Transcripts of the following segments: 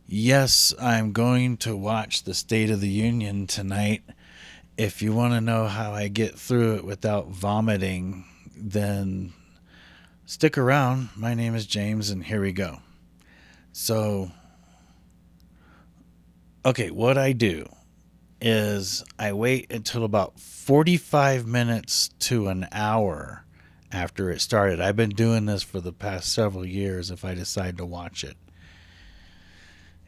Yes, I'm going to watch the State of the Union tonight. If you want to know how I get through it without vomiting, then stick around. My name is James, and here we go. So, okay, what I do is I wait until about 45 minutes to an hour after it started. I've been doing this for the past several years if I decide to watch it.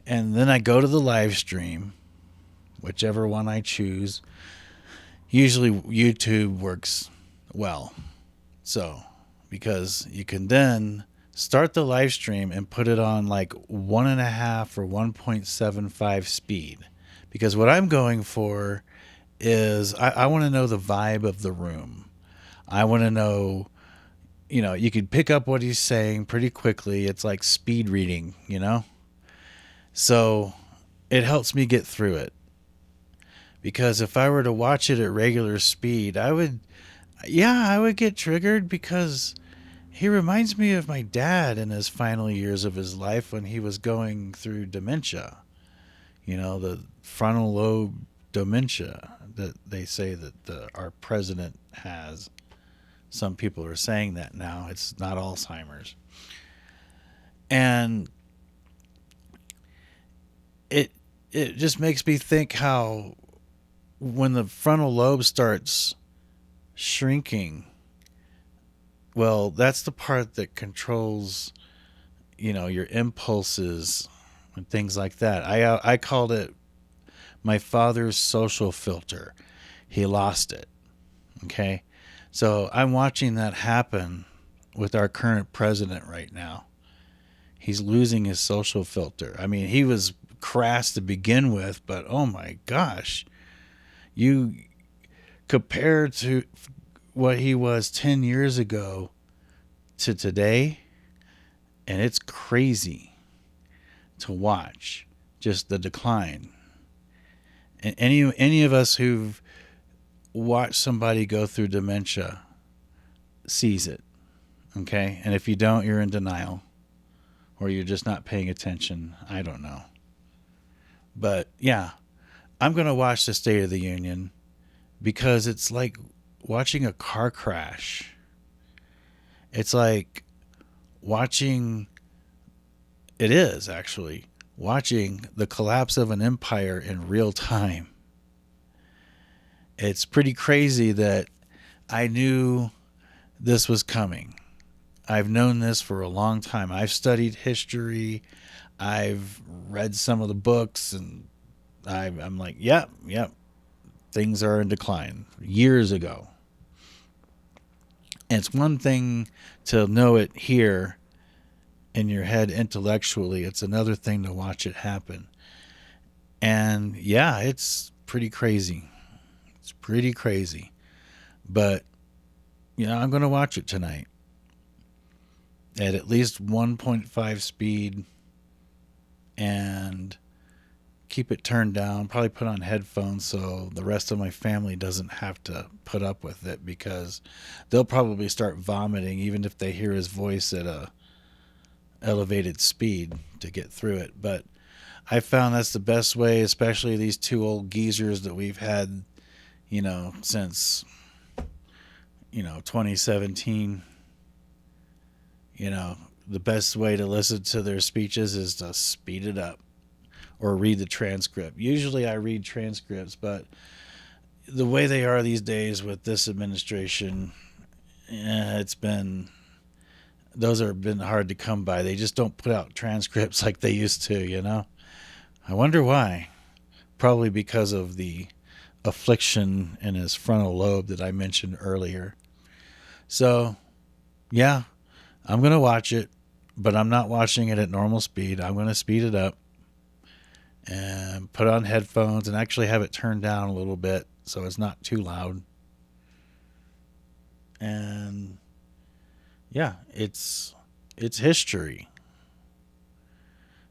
And then I go to the live stream, whichever one I choose. Usually YouTube works well. So, because you can then start the live stream and put it on like 1.5 or 1.75 speed. Because what I'm going for is I want to know the vibe of the room. I want to know, you can pick up what he's saying pretty quickly. It's like speed reading. So it helps me get through it. Because if I were to watch it at regular speed, I would get triggered because he reminds me of my dad in his final years of his life when he was going through dementia. The frontal lobe dementia that they say that our president has. Some people are saying that now. It's not Alzheimer's. And it it just makes me think how when the frontal lobe starts shrinking, well, that's the part that controls, your impulses and things like that. I called it my father's social filter. He lost it. Okay. So I'm watching that happen with our current president right now. He's losing his social filter. I mean, he was crass to begin with, but oh my gosh, you compare to what he was 10 years ago to today, and it's crazy to watch just the decline. And any of us who've watched somebody go through dementia sees it. Okay? And if you don't, you're in denial or you're just not paying attention. I don't know. But yeah, I'm going to watch the State of the Union because it's like watching a car crash. It's like watching, it is actually watching the collapse of an empire in real time. It's pretty crazy that I knew this was coming. I've known this for a long time. I've studied history. I've read some of the books, and I'm like, yep, things are in decline years ago. And it's one thing to know it here in your head intellectually, it's another thing to watch it happen. And yeah, it's pretty crazy. It's pretty crazy. But, I'm going to watch it tonight at least 1.5 speed and keep it turned down. Probably put on headphones so the rest of my family doesn't have to put up with it because they'll probably start vomiting even if they hear his voice at a elevated speed to get through it. But I found that's the best way, especially these two old geezers that we've had, since 2017. The best way to listen to their speeches is to speed it up or read the transcript. Usually I read transcripts, but the way they are these days with this administration, it's been, those have been hard to come by. They just don't put out transcripts like they used to. I wonder why. Probably because of the affliction in his frontal lobe that I mentioned earlier. So, yeah, I'm going to watch it, but I'm not watching it at normal speed. I'm going to speed it up and put on headphones and actually have it turned down a little bit so it's not too loud. And yeah, it's history.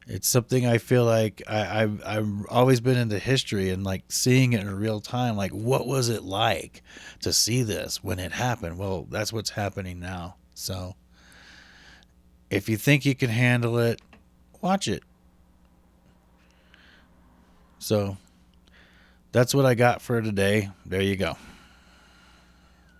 It's something I feel like I've always been into history and like seeing it in real time. Like, what was it like to see this when it happened? Well, that's what's happening now. So, if you think you can handle it, watch it. So that's what I got for today. There you go.